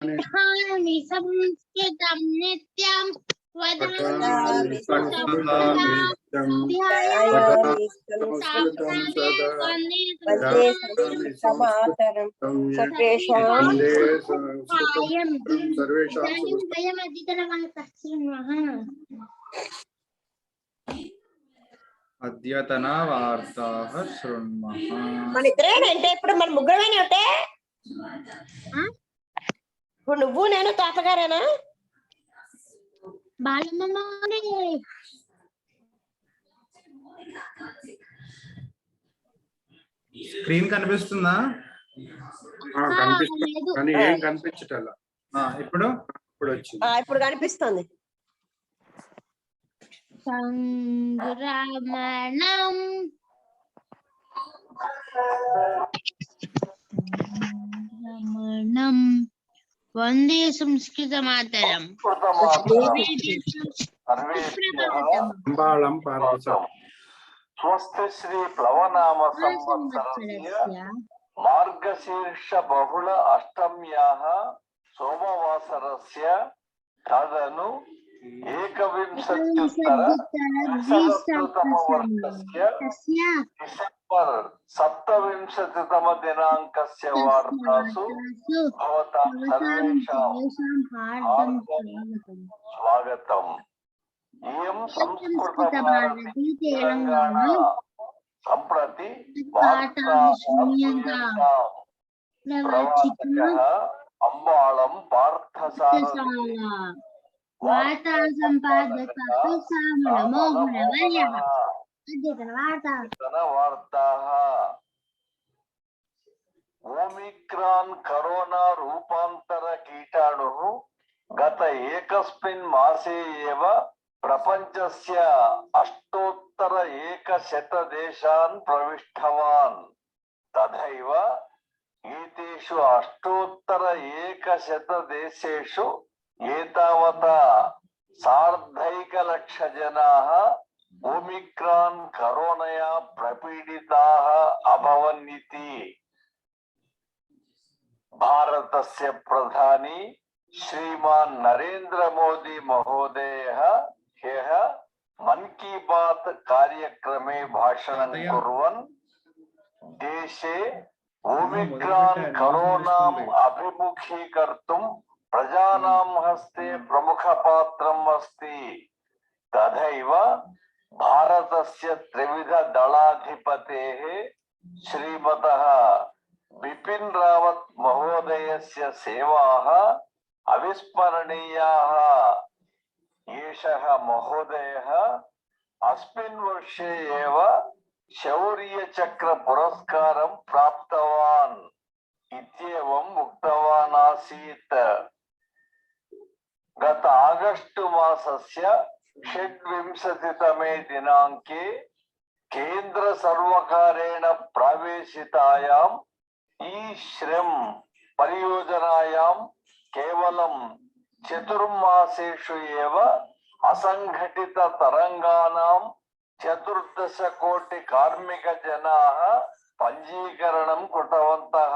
पठामि संस्कृतं नित्यं पठामि वदामि संस्कृतं ध्यायामि संस्कृतं सदा वन्दे संस्कृतमातरं सर्वेषां अद्यतन वार्ताः शृण्मः। మన ఇద్దరేనంటే ఇప్పుడు మన ముగ్గురమేనే ఉంటే ఇప్పుడు నువ్వు నేను తాతగారేనా? బాలమ్మ స్క్రీన్ కనిపిస్తుందా? కనిపిస్తుంది కానీ ఏం కనిపించటల్లా. ఇప్పుడు వచ్చింది. ఇప్పుడు కనిపిస్తుంది. సంగ్రమణం వందే సంస్కృత మాతరం స్వస్తి శ్రీ ప్లవనామ సంవత్సరస్య మార్గశీర్ష బహుళ అష్టమ్యాః సోమవాసరస్య తదను ఏకవింశత్యుత్తర ద్విసహస్రతమవర్షస్య డిసెంబర్ సప్తవింశతితమ దినాంకస్య వార్తాసు భవతాం సర్వేషాం స్వాగతం. ఇయం సంస్కృత భారతి తెలంగాణ సంప్రతి ప్రవాచకః అంబాళం పార్థసారథి వార్తా సంపాదకः సామలమోహనవర్యः. వార్తాः ఓమిక్రాన్ కరోనా రూపాంతర కీటాణుః గత ఏకస్మిన్ మాసే ఏవ ప్రపంచస్య అష్టోత్తర ఏకశత దేశాన్ ప్రవిష్టవాన్. తథైవ ఏతేషు అష్టోత్తర ఏకశత దేశేషు ఏతావతా సార్ధైకలక్ష జనాః ఓమిక్రాన్ కరోనయా ప్రపీడితాః అభవన్నితి భారతస్య ప్రధాని శ్రీమాన్ నరేంద్ర మోదీ మహోదయः ह्यः मन की बात कार्यक्रमे भाषणं कुर्वन् देशे ओमिक्रान् करोनाम् अभिमुखीकर्तुं प्रजानां हस्ते प्रमुखपात्रम् अस्ति. तथैव भारतस्य त्रिविध दलाधिपतेः श्रीमतः बिपिन रावत महोदयस्य सेवाः अविस्मरणीयाः. एषः महोदयः अस्मिन् वर्षे एव शौर्यचक्र पुरस्कारं प्राप्तवान् इत्येवम् उक्तवान् आसीत्. गत आगस्ट् मासस्य 26तमे दिनाङ्के केन्द्र सर्वकारेण प्रवेशितायाम् ई-श्रम परियोजनायां केवलं चतुर्मासेषु एव असंघटित तरंगानां 14 कोटि कार्मिक जनाः पंजीकरणं कृतवन्तः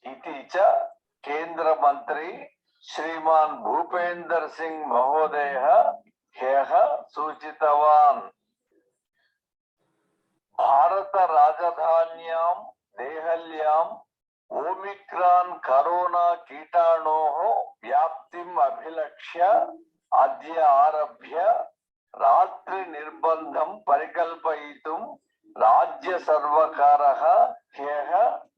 इति च केंद्र मंत्री श्रीमान भूपेंद्र सिंह महोदयः ह्यः सूचितवान्. भारत राजधान्यां देहल्यां ओमिक्रान् करोना कीटाणोः व्याप्तिम् अभिलक्ष्य अद्य आरभ्य रात्रि निर्बन्धं परिकल्पयितुं राज्य सर्वकारः ह्यः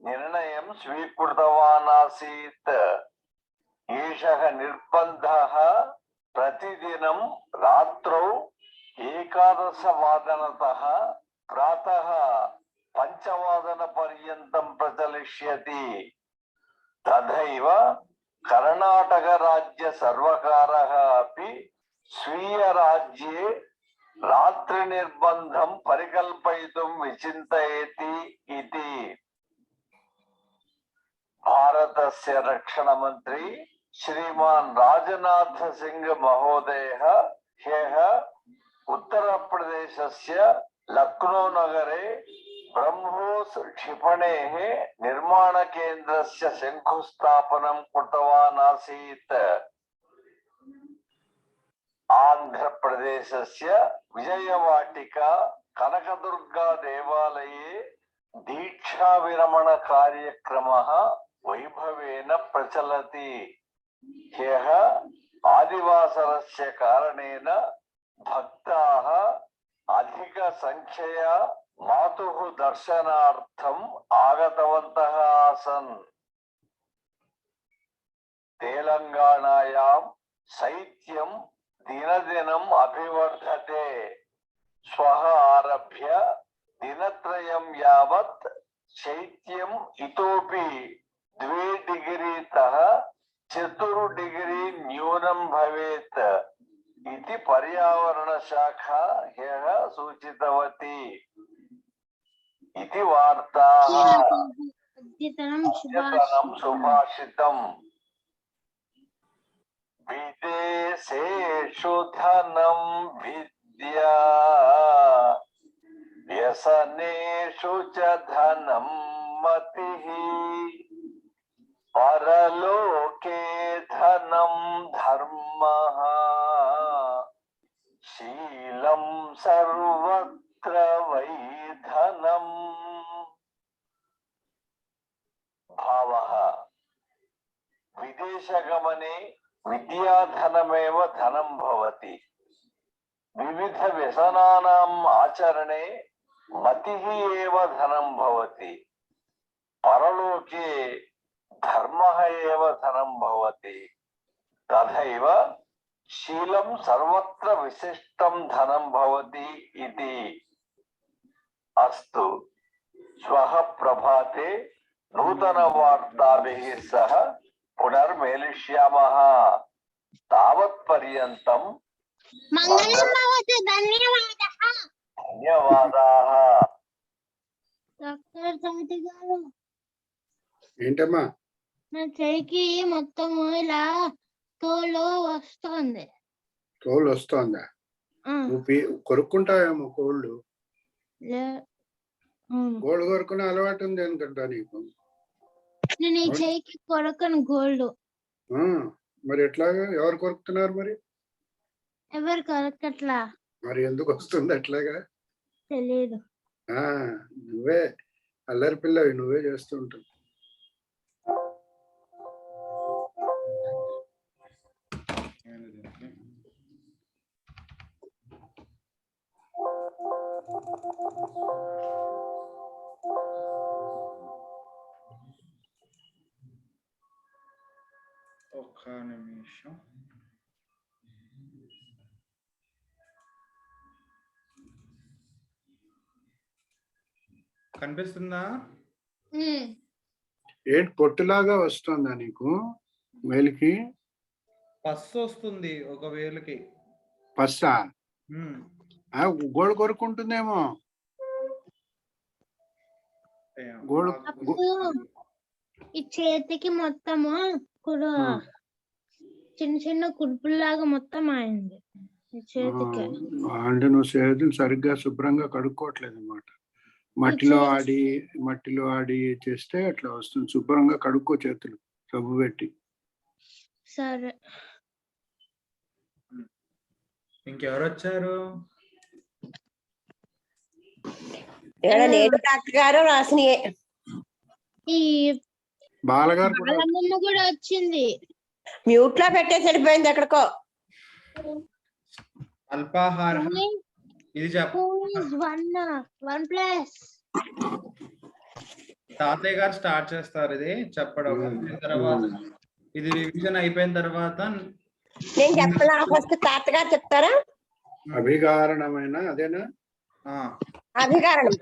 निर्णयं स्वीकृतवान् आसीत्. एषः निर्बन्धः प्रतिदिनं रात्रौ 11 वादनतः प्रातः 5 वादनपर्यन्तं प्रचलिष्यति. तथैव कर्णाटक राज्य सर्वकारः अपि स्वीय राज्ये रात्रि निर्बन्धं परिकल्पयितुं विचिन्तयति इति. भारतस्य रक्षण मंत्री श्रीमान राजनाथ सिंह महोदयः ह्यः उत्तर प्रदेशस्य लखनऊ नगरे ब्रह्मोस क्षिपणेः निर्माण केन्द्रस्य शंकुस्थापनं कृतवान् आसीत्। आन्ध्रप्रदेशस्य विजयवाटिका कनकदुर्गा देवालये दीक्षाविरमण कार्यक्रमः वैभवेन प्रचलति। ह्यः आदिवासरस्य कारणेन भक्ताः अधिकसंख्यया मातुः दर्शनार्थम् आगतवन्तः आसन्। तेलंगाणायां शैत्यं दिनदिनम् अभिवर्धते। श्वः आरभ्य दिनत्रयं यावत् शैत्यम् इतोपि 2 डिग्रीतः 4 डिग्री न्यूनं भवेत् इति पर्यावरणशाखा ह्यः सूचितवती इति वार्ताः। अद्यतनं अद्यतनं सुभाषितम्। विदेशेषु धनं विद्या व्यसनेषु च धनं मतिः परलोके धनं धर्मः शीलं सर्वत्र वै धनम्। भावः विदेशगमने विद्याधनमेव धनं भवति। विविधव्यसनानाम् आचरणे मतिः एव धनं भवति। परलोके धर्मः एव धनं भवति। तथैव शीलं सर्वत्र विशिष्टं धनं भवति इति। अस्तु, श्वः प्रभाते नूतनवार्ताभिः सह पुनर्मेलिष्यामः। तावत्पर्यन्तं మంగళం భవతు. ధన్యవాదः. ధన్యవాదాः। డాక్టర్ సాటి గారు, ఏంటమ్మా? నా చెయ్యికి మొత్తం ఇలా తోలు వస్తుంది. తోలు వస్తోందా? నువ్వు కొరుక్కుంటావేమో కోళ్ళు. గోల్డ్ కొరుకునే అలవాటు ఉంది అనుకుంటా నీకు. నేను ఈ చెయ్యికి కొరకను గోల్డ్. మరి ఎట్లాగా? ఎవరు కొరుకుతున్నారు మరి? ఎవరు కొరకట్లా. మరి ఎందుకు వస్తుంది అట్లాగా? తెలియదు. నువ్వే అల్లరి పిల్లవి, నువ్వే చేస్తూ ఉంటావు. ఒక్క నిమిషం. కనిపిస్తుందా? ఏంటి పొట్టులాగా వస్తుందా నీకు వేలికి? పస్సు వస్తుంది ఒక వేలుకి. పస్సా? గోళ్ళు కొరుకుంటుందేమో. గోళ్ళు ఈ చేతికి మొత్తము చిన్న చిన్న కుడుపుల్లాగా మొత్తం అయింది ఈ చేతికి. అంటే నువ్వు చేతులు సరిగ్గా శుభ్రంగా కడుక్కోవట్లేదు అన్నమాట. మట్టిలో ఆడి చేస్తే అట్లా వస్తుంది. శుభ్రంగా కడుక్కో చేతులు సబ్బు పెట్టి. సరే. ఇంకెవరు వచ్చారు? నేను డాక్టర్ గారు రాసినయే. ఈ బాలగారు బాలమ్మ కూడా వచ్చింది. మ్యూట్ లో పెట్టేసి వెళ్ళిపోయింది ఎక్కడికో. అల్పాహారం ఇది చెప్పు. 1+. తాతయ్య గారు స్టార్ట్ చేస్తారు ఇది చెప్పడం. తర్వాత ఇది రివిజన్ అయిపోయిన తర్వాత నేను చెప్పలా, ఫస్ట్ తాతగారు చెప్తారా? అభిగారణమైన అదేనా? అభిగారణం.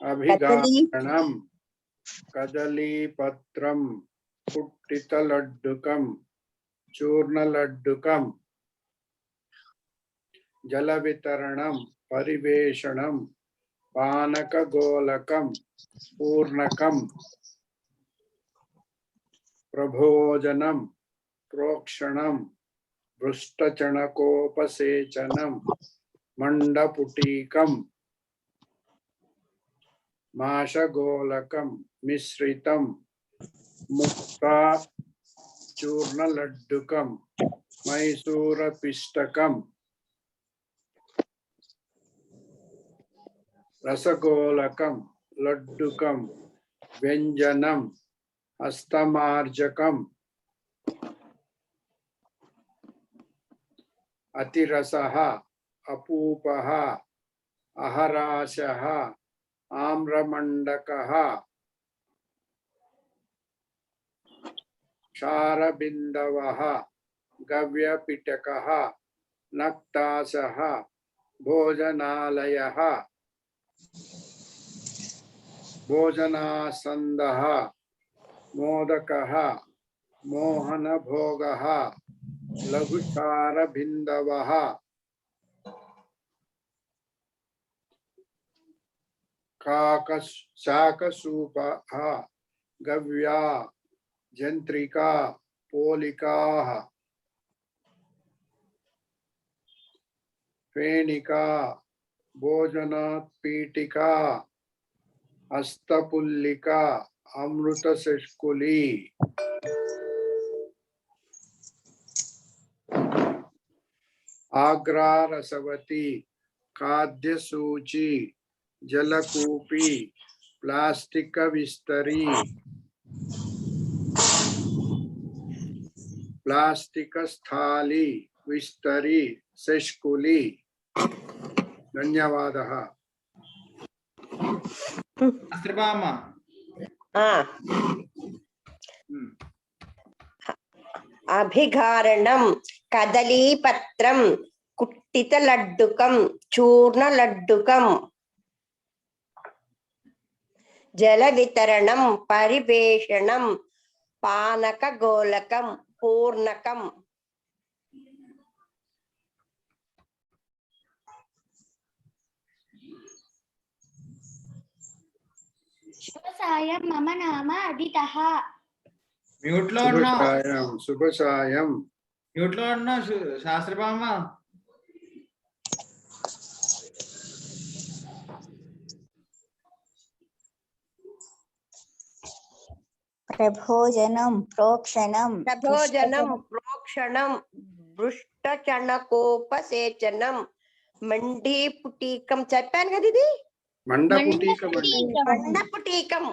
అభిగారణం కదలీపత్రం పుట్టిత లడ్డుకం చూర్ణ లడ్డుకం జల వితరణం పరివేషణం పానక గోలకం పూర్ణకం ప్రభోజనం ప్రోక్షణం పృష్టచణకోపసేచనం మండపుటీకం మాషగోలకం మిశ్రితం ముక్త చూర్ణ లడ్డుకం మైసూర పిష్టకం రసగోలకం లడ్డుకం వ్యంజనం హస్తమార్జకం అతిరసః అపూపః అహరాశః ఆమ్రమండకః క్షారబిందవః గవ్యపిటకః నక్తాసః భోజనాలయః భోజనాసందః మోదకః మోహనభోగః లఘుక్షారబిందవః శాకసూపః గవ్యా జంత్రికా పోలికాః ఫేణికా భోజనపీఠికా హస్తపుల్లికా అమృతశష్కులి ఆగ్రారసవతి ఖాద్యసూచి జలకూపి ప్లాస్టిక విస్తరి ప్లాస్టిక స్థాలి విస్తరి శష్కులి ధన్యవాదः శాస్త్రిబామ్మ అభిఘారణం కదలీపత్రం కుట్టిత లడ్డుకం చూర్ణ లడ్డుకం జల వితరణం పరివేషణం పానక గోలకం పూర్ణకం శుభ సాయం మమ నామ అదితః. మ్యూట్ లో ఉన్నావు, శుభ సాయం మ్యూట్ లో ఉన్నావు శాస్త్రిబామ్మ. ప్రభోజనం ప్రోక్షణం ప్రభోజనం ప్రోక్షణం భృష్టచణకోపసేచనం మండీపుటీకం చెప్పాను కదా ఇది మండపుటీకం మండపుటీకం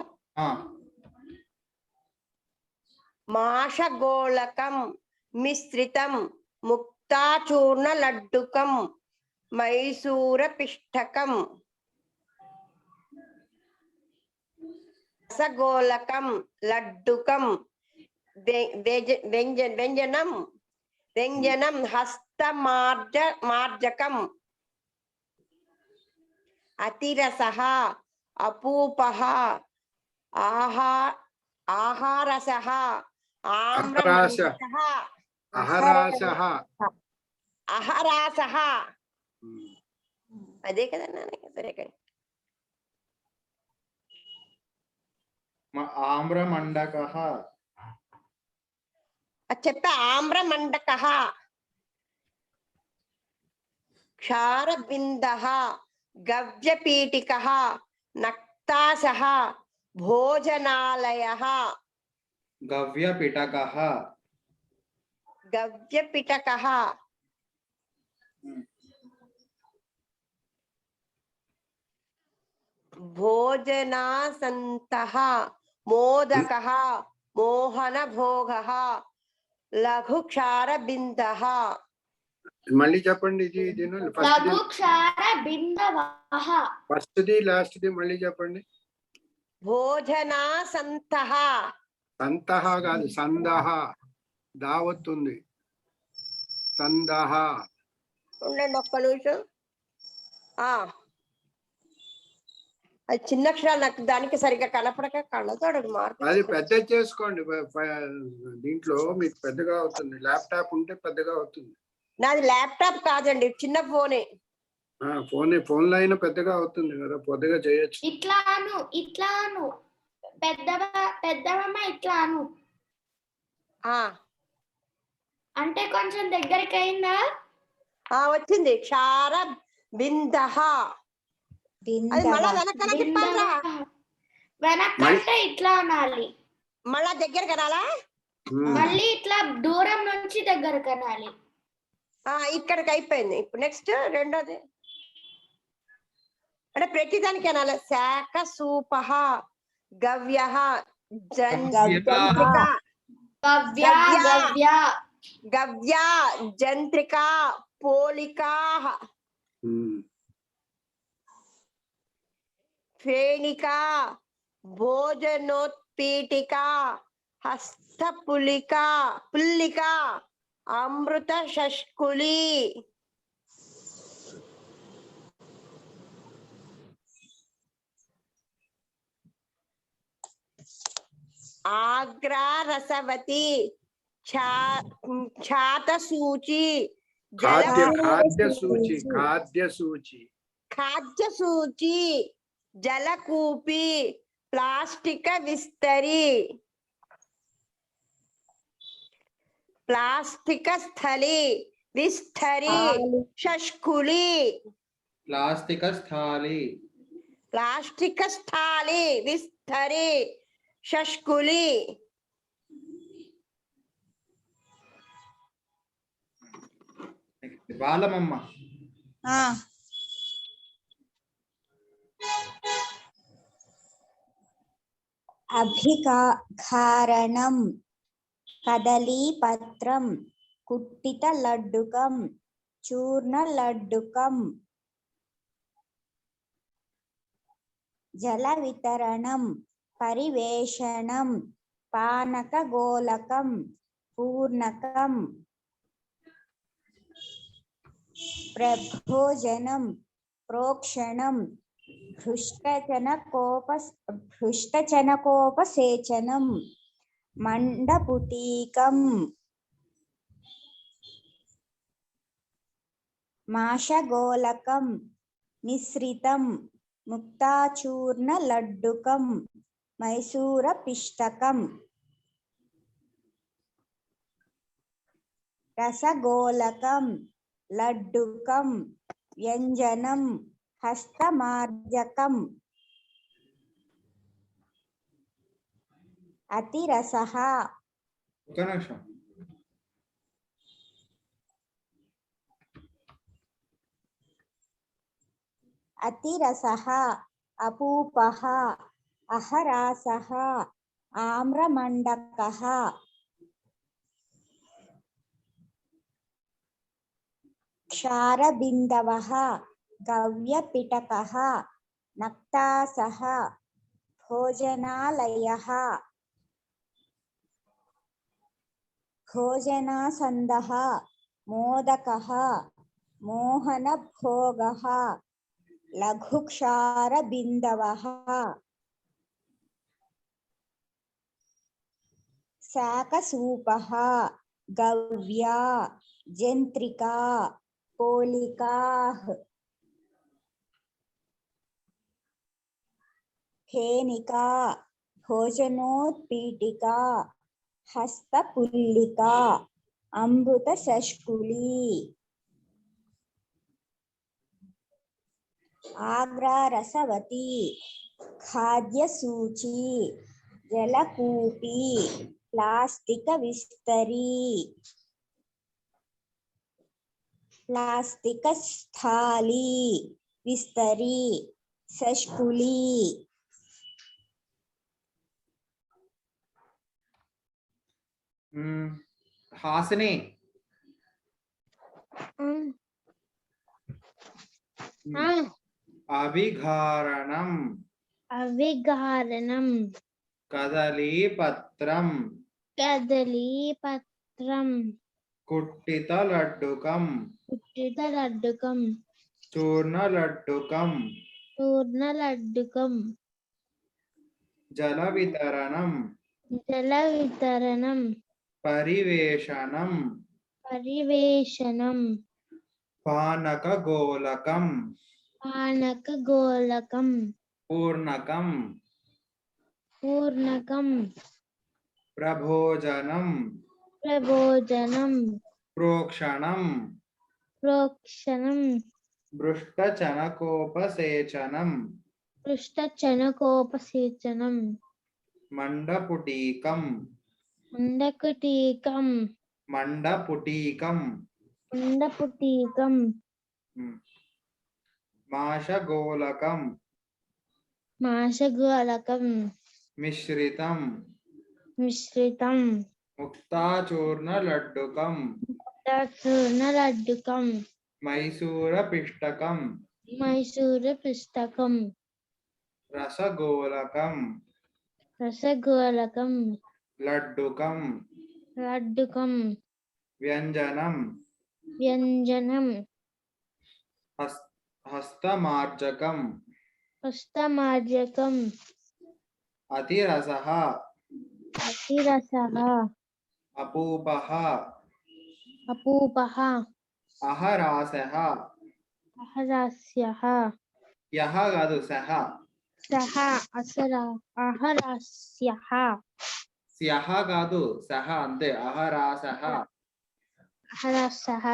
మాషగోళకం మిశ్రితం ముక్తాచూర్ణ లడ్డుకం మైసూర పిష్టకం రసగోళకం లడ్డుకం వ్యంజనం వ్యంజనం హస్తమార్జకం అతిరసః అపూపః ఆహారసః ఆమ్రమండకః అహరాశః అహరాసః అదే కదా నాన్న సరే కానీ ఆమ్రమండకః చెప్పా ఆమ్రమండకః క్షారబిందః గవ్యపీఠికః నక్తాసః భోజనాలయః గవ్యపిటకః గవ్యపిటకః భోజనాసంతః మోదకః మోహనభోగః లఘుక్షారబిందః మళ్ళీ చెప్పండి ఇది లఘు క్షార బిందవః. ఫస్ట్ది లాస్ట్ది మళ్ళీ చెప్పండి. భోజనాసంతః సంతః కాదు సందః దావత్తుంది సందః. ఉండండి ఒక్క నిమిషం. అది చిన్న అక్షరాలు నాకు దానికి సరిగ్గా కనపడక కళ్ళతోడు మార్పు. అది పెద్ద చేసుకోండి, దీంట్లో మీకు పెద్దగా అవుతుంది. ల్యాప్టాప్ ఉంటే పెద్దగా అవుతుంది. నాది ల్యాప్టాప్ కాదండి, చిన్న ఫోనే. ఫోన్ లో అయినా పెద్దగా అవుతుంది కదా, పెద్దగా చేయొచ్చు. ఇట్లాను పెద్దమ్మ ఇట్లాను అంటే కొంచెం దగ్గరికి అయిందా? వచ్చింది. క్షార బిందః. అది మళ్ళా వెనకన తిప్పాలా? వెనకంటే ఇట్లా అనాలి. మళ్ళా దగ్గర కనాలా? మళ్ళీ ఇట్లా దూరం నుంచి దగ్గర కనాలి. ఇక్కడికి అయిపోయింది. ఇప్పుడు నెక్స్ట్ రెండోది అంటే ప్రతిదానికి అనాలి. శాఖ సూపహ గవ్య జంత్రిక గవ్య గవ్య గవ్య జంత్రిక పోలికా ఫేణికా భోజనోత్పీఠికా హస్తపులికా పుల్లికా అమృత షష్కులి ఆగ్రా రసవతి ఛాతసూచి ఖాద్యసూచి జలకూపి ప్లాస్టిక విస్తరి ప్లాస్టిక స్థలి విస్తరి షష్కులి ప్లాస్టిక స్థాలి విస్తరి షష్కులి బాలమమ్మ అభికారణం కదలీపత్రం కుట్టిత లడ్డుకం చూర్ణ లడ్డుకం జల వితరణం పరివేషణం పానక గోలకం పూర్ణకం ప్రభోజనం ప్రోక్షణం భృష్టచనకోపసేచనం మండపుటీకం మాషగోలకం మిశ్రితం ముక్తాచూర్ణ లడ్డుకం మైసూర పిష్టకం రసగోలకం లడ్డుకం వ్యంజనం హస్తమార్జకం అతిరసః ఒక నిమిషం అతిరసః అపూపః అహరాసః ఆమ్రమండకః క్షారబిందవః గవ్యపిటకః నక్తాసః భోజనాలయః భోజనాసందః మోదకః మోహనభోగః లఘుక్షారబిందవః శాకసూపః గవ్యా జంత్రికా పోలికాః ఫేనికా భోజనోత్పీఠికా హస్తపుల్లికా అమృత షష్కులి ఆగ్రా రసవతి ఖాద్యసూచి జలకూపి ప్లాస్టిక విస్తరి ప్లాస్టిక స్థాలి విస్తరి షష్కులి హాసిని అభిఘారణం కదలీపత్రం కుట్టిత లడ్డుకం చూర్ణ లడ్డుకం జల వితరణం పరివేషణం పానక గోలకం పూర్ణకం ప్రభోజనం ప్రోక్షణం భృష్టచనకోపసేచనం మండపుటీకం మండకుటీకం మండపుటీకం మండపుటీకం మాషగోళకం మాషగోళకం మిశ్రితం మిశ్రితం ముక్తాచూర్ణ లడ్డుకం చూర్ణ లడ్డుకం మైసూర పిష్టకం మైసూర పుస్తకం రసగోళకం రసగోళకం లడ్డుకం లడ్డుకం వ్యంజనం వ్యంజనం హస్తమార్జకం హస్తమార్జకం అతిరసః అతిరసః అపూపః అపూపః అహరాసః అహరాస్యః యః కాదు సహ సహ అహరాస్యః స్యః కాదు సహ అంతే అహరాసః అహరాస్యః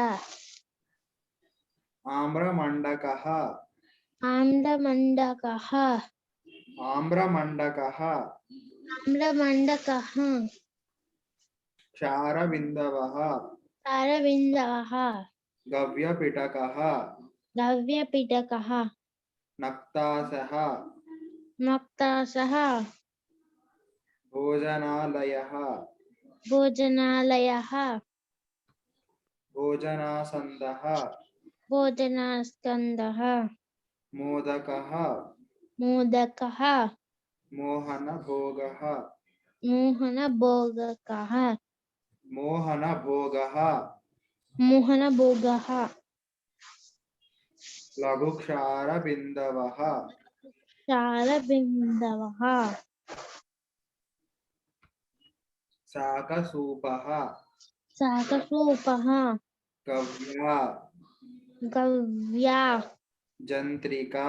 ఆమ్రమండకః ఆమ్రమండకః ఆమ్రమండకః ఆమ్రమండకః క్షారబిందవః తారబిందవః గవ్యపిటకః ద్రవ్యపిటకః నక్తాసః నక్తాసః భోజనాలయః భోజనాలయః భోజనాసందః భోజనాస్కందః మోదకః మోదకః మోహనభోగః మోహనభోగకః మోహనభోగః మోహనభోగః లఘుక్షారబిందవః క్షారబిందవః శాకసూపః శాకసూపః గవ్యా గవ్యా జంత్రికా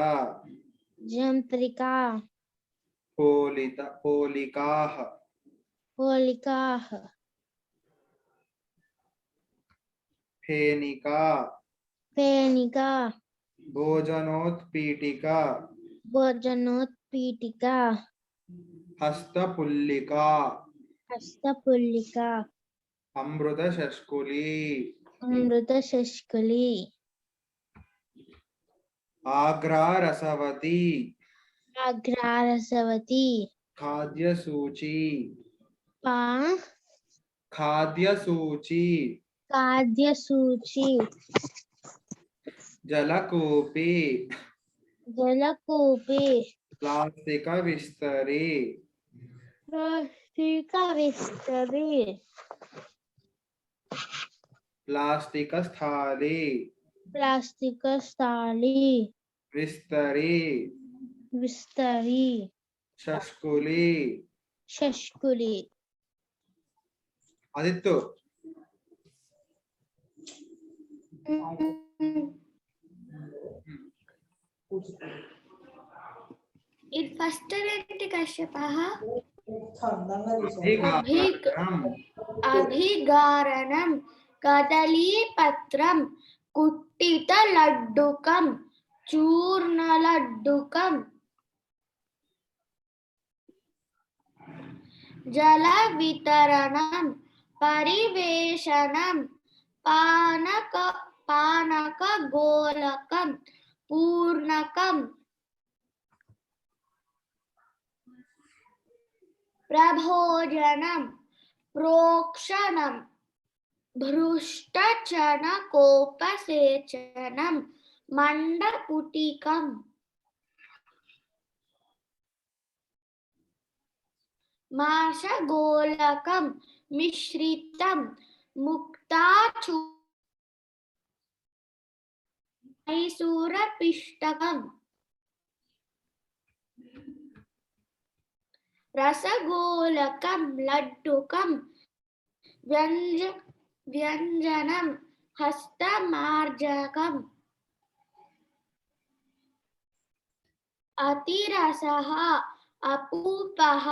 జంత్రికా పోలికాః పోలికాః ఫేనికా ఫేనికా భోజనోత్పీఠికా భోజనోత్పీఠికా హస్తపుల్లికా హస్తపుల్లికా అమృతశష్కులి అమృతశష్కులి ఆగ్రారసవతి అగ్రారసవతి ఖాద్యసూచి పా ఖాద్యసూచి ఖాద్యసూచి జలకూపి జలకూపి ప్లాస్తిక విస్తరి ప్లాస్టిక విస్తరి ప్లాస్తిక స్థాళి ప్లాస్టిక స్థాళి విస్తరి విస్తరి షష్కులి షష్కులి ఆదిత్య ఇది ఫస్ట్ ఏంటి కశ్యపః అధికారం అభిగారణం కదలీపత్రం కుట్టిత లడ్డుకం చూర్ణ లడ్డుకం జల వితరణం పరివేషణం పానక గోళకం పూర్ణకం ప్రభోజనం ప్రోక్షణం భృష్టచనకోపసేచనం మండపుటికం మాషగోళకం మిశ్రితం ముక్తాచూ మైసూరపిష్టకం రసగోళకం లడ్డుకం వ్యంజనం హస్తమార్జకం అతిరసః అపూపః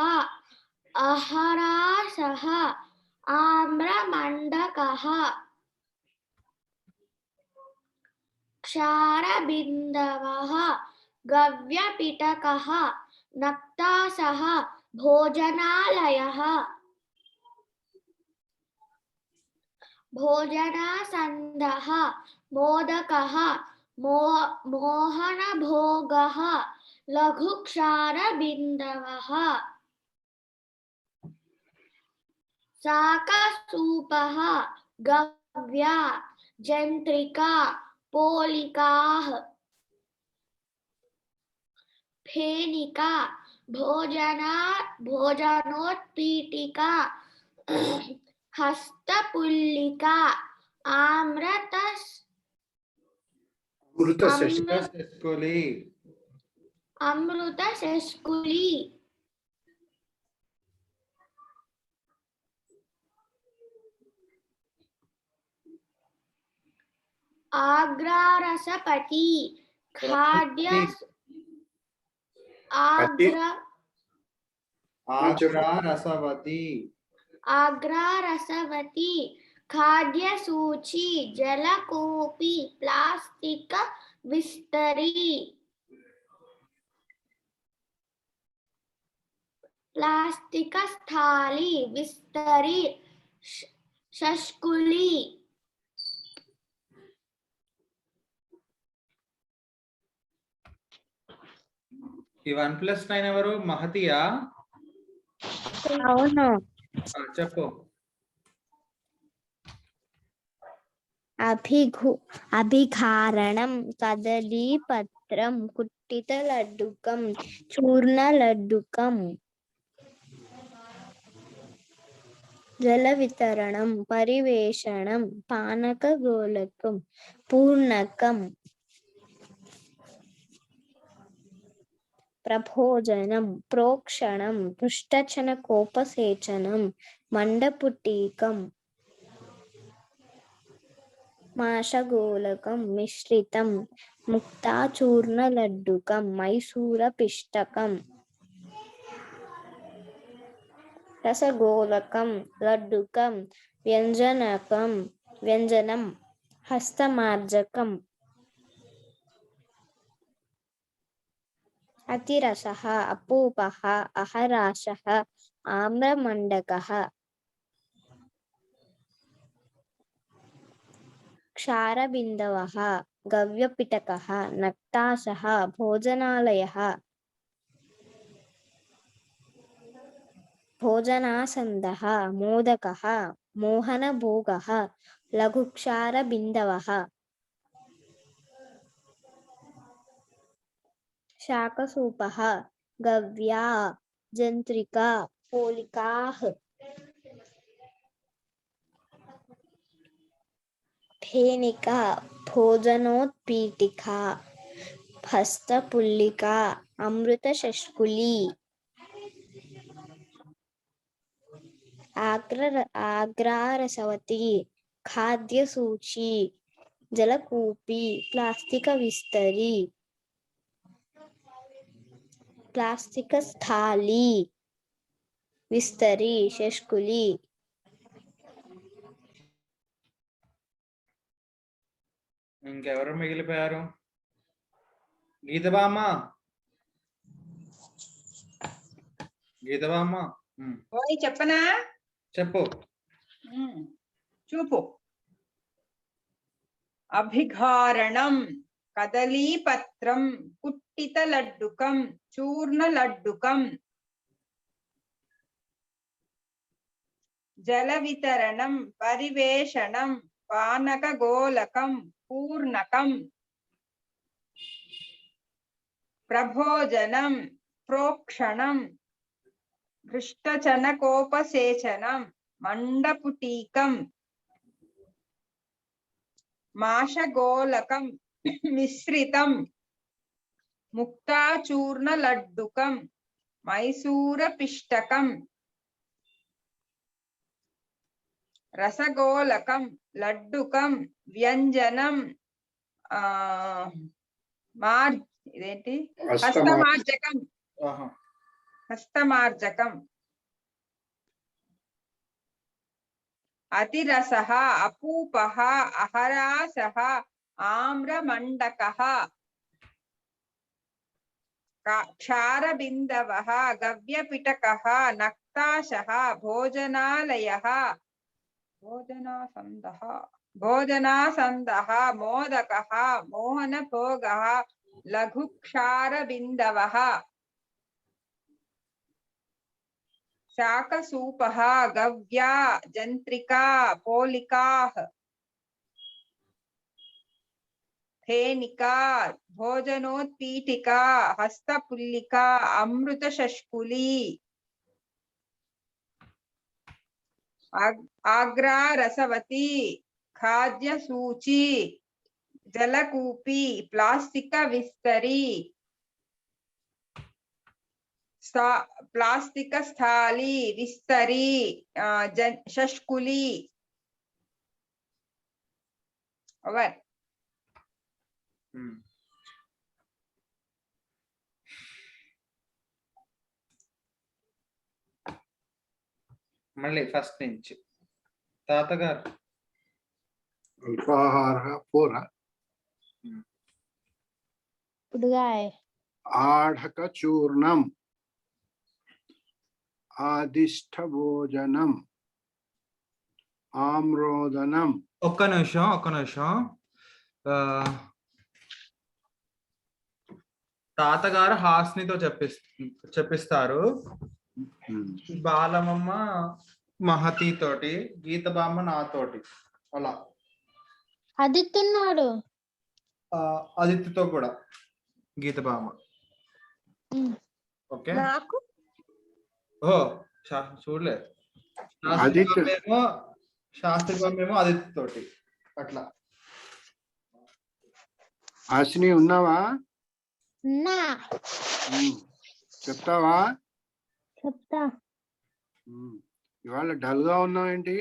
అహరాసః ఆమ్రమండకః క్షారబిందవః గవ్యపిటకః నక్తాసః భోజనాలయః भोजनासन्दः मोदकः मोहनभोगः लघुक्षारबिन्दवः शाकसूपः गव्या जंत्रिका पोलिकाः फेनिका भोजनोत्पीठिका हस्तपुल्लिका శష్కులి अमृतशष्कुली आग्रारसपति खाद्य आग्रारसवती खाद्य सूची जलकूपी प्लास्टिक विस्तरी प्लास्टिक थाली विस्तरी शष्कुली ఈ 1+9 ఎవరు? మహతియా? అవును. చెప్పు. అభిఘారణం కదలీపత్రం కుట్టిత లడ్డుకం చూర్ణ లడ్డుకం జల వితరణం పరివేషణం పానక గోళకం పూర్ణకం ప్రభోజనం ప్రోక్షణం పృష్ఠచనకోపసేచనం మండపుటీకం మాషగోళకం మిశ్రితం ముక్తాచూర్ణ లడ్డుకం మైసూర పిష్టకం రసగోళకం లడ్డుకం వ్యంజనం హస్తమార్జకం అతిరసః అపూపః అహరాశః ఆమ్రమండకః क्षारबिन्दवः गव्यपिटकः नक्तासः भोजनालयः भोजनासन्दः मोदकः मोहनभोगः लघुक्षारबिन्दवः शाकसूपः गव्या जंत्रिका पोलिकाः फेनिका भोजनोत्पीठिका हस्तपुल्लिका अमृतशष्कुली आग्रारसवती खाद्यसूची जलकूपी प्लास्टिक विस्तरी प्लास्टिक थाली विस्तरी शष्कुली ఇంకెవరు మిగిలిపోయారు? గీతబామ్మ చెప్పనా? చెప్పు. చూపు. అభిఘారణం కదలీపత్రం కుట్టిత లడ్డుకం చూర్ణ లడ్డుకం జల వితరణం పరివేషణం పానక గోళకం పూర్ణకం ప్రభోజనం ప్రోక్షణం పృష్ఠచనకోపసేచనం మండపుటీకం మాషగోళకం మిశ్రితం ముక్తాచూర్ణ లడ్డుకం మైసూర పిష్టకం రసగోళకం లడ్డుకం వ్యంజనం ఇదేంటి హస్తమార్జకం హస్తమార్జకం అతిరసః అపూపః అహరాసః ఆమ్రమండకః क्षारबिन्दवः गव्यपिटकः नक्ताशः भोजनालयः భోజనాసందః మోదకః మోహనభోగः లఘుక్షారబిందవः శాకసూపः గవ్యా జంత్రికా పోలికాః ఫేనికా భోజనోత్పీఠికా హస్తపుల్లికా అమృతశష్కులి ఆగ్రా రసవతి ఖాద్యసూచి జలకూపి ప్లాస్టిక విస్తరి ప్లాస్టిక స్థాళి విస్తరి షష్కులి ఓవర్. మళ్ళీ ఫస్ట్ నుంచి తాతగారు. అల్పాహార పూర ఉడుగాయ ఆఢక చూర్ణం ఆదిష్ట భోజనం ఆమ్రోదనం. ఒక్క నిమిషం. తాతగారు హాస్నితో చెప్పిస్తారు. బాలమమ్మ మహతి తోటి, గీతబామ్మ నాతోటి, అలా అదిత్తున్నాడు. ఆదిత్యతో కూడా గీతబామ్మ. ఓకే. నాకు ఓ చూడలేదు. శాస్త్రి బామ్మేమో ఆదిత్య తోటి అట్లా. హాసిని ఉన్నావా? నా చెప్తావా? చెప్తా. ఇవాళ డల్ గా ఉన్నావు ఏంటి?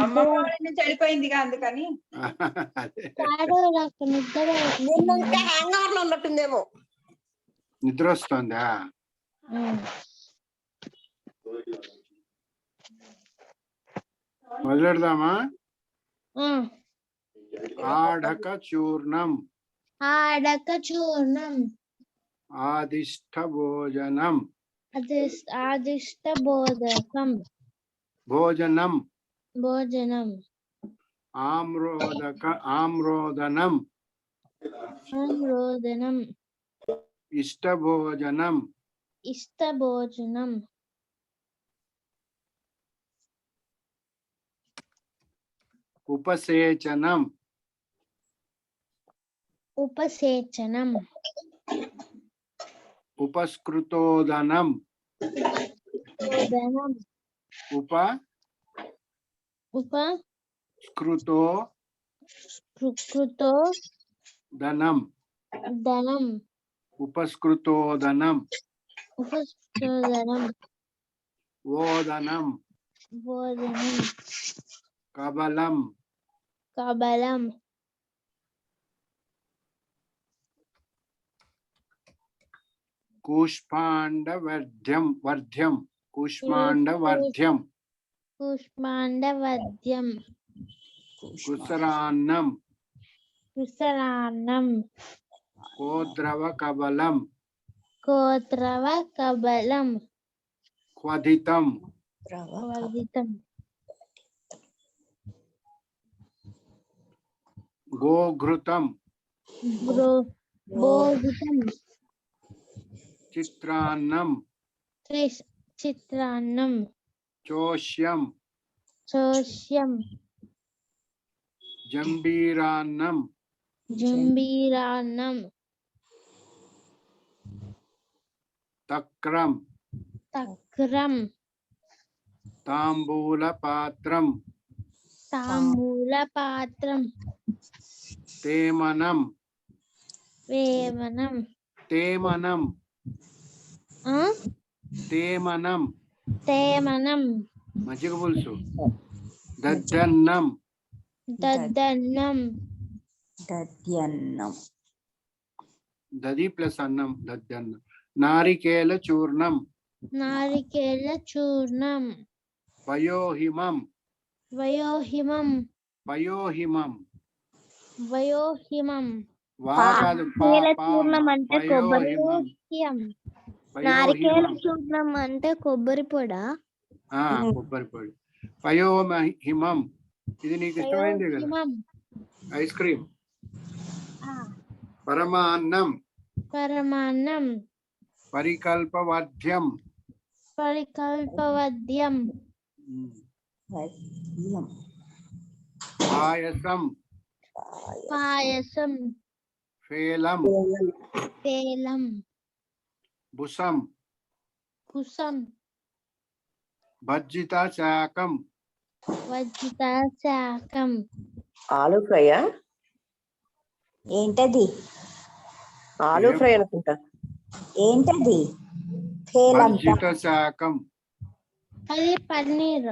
అమ్మ వాళ్ళ నుంచి వెళ్ళిపోయిందిగా అందుకని. నిన్న ఇంకా హ్యాంగ్ ఓవర్ లో ఉన్నట్టుందేమో. నిద్ర వస్తుందా? మొదలెడదామా? ఆఢక చూర్ణం ఆదిష్ట భోజనం భోజనం ఆమ్రోదనం ఇష్టభోజనం ఉపసేచనం ఉపస్కృతోదనం ఉపస్కృతోదనం ఓదనం కబలం కూష్మాండవర్ధ్యం కుసరాన్నం కోద్రవ కబలం క్వథితం గోఘృతం చిత్రాన్నం చోష్యం జంబీరాన్నం తక్రం తాంబూలపాత్రం తేమనం మజ్జిగ పులుసు దద్దన్నం దది ప్లస్ అన్నం దద్దన్నం నారికేల చూర్ణం వయోహిమం నారికేల చూర్ణం అంటే కొబ్బరి పొడా? కొబ్బరి పొడి. పయోహిమం ఇది నీకు ఇష్టమైంది కదా, పయోహిమం. Ice cream. ఆ, పరమాన్నం పరమాన్నం. పరికల్పవధ్యం. పరికల్పవద్యం. పాయసం పాయసం. ఫేలం పేలం. భుసం కుసం. భజ్జిత శాకం. వజ్జిత శాకం. ఆలు ఫ్రైయా? ఏంటది? ఆలు ఫ్రై అనుకుంటా. ఏంటది? ఫేలంత. భజ్జిత శాకం. అది పన్నీర్.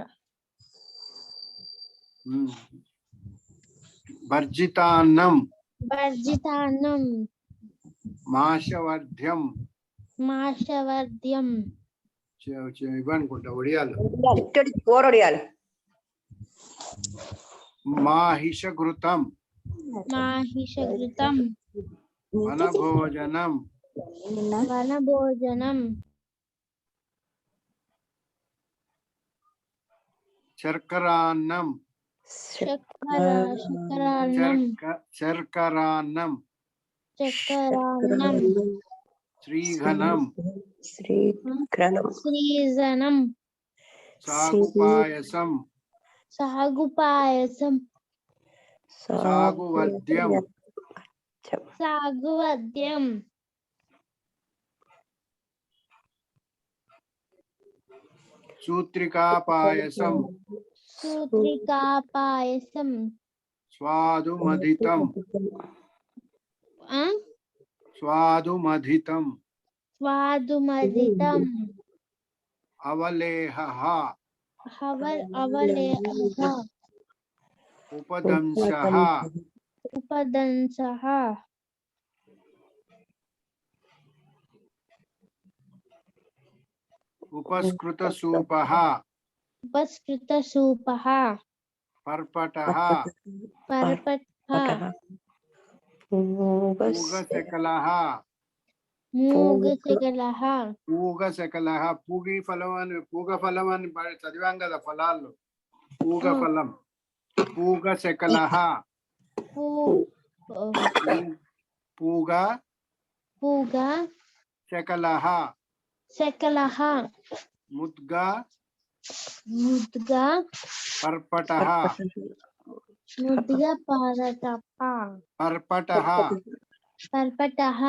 భర్జితాన్నం. వర్జితాన్నం. మాషవర్ధ్యం. మాషవర్ద్యం. ఇవనుకుంటా ఒడియాలు. ఇక్కడి కూరడియాలి. మాహిషఘృతం. మాహిషఘృతం. వనభోజనం. వనభోజనం. శర్కరాన్నం. శర్కరాన్నం. శర్కరాన్నం. చక్రాన్నం. శ్రీఘనం. శ్రీఘనం. శ్రీజనం. సాగుపాయసం. సాగుపాయసం. సాగువద్యం. సాగువద్యం. సూత్రికా పాయసం. సూత్రికా పాయసం. స్వాదుమధితం. ఆ? స్వాదుమధితం. స్వాదుమధితం. అవలేహః. అవలేహః. ఉపదంశః. ఉపదంశః. ఉపస్కృతసూపః. ఉపస్కృతసూపః. పర్పటః. పర్పటః. పూగశకలః. మూగశకలః. పూగశకలః. పూగి ఫలం అని పూగ ఫలం అని చదివాం కదా ఫలాల్లో. పూగ ఫలం. పూగశకలః. పూగ పూగ శకలః. శకలః. ముద్గా ముద్గా. పర్పటః. ముద్గా పరటప. పర్పటః. పర్పటః.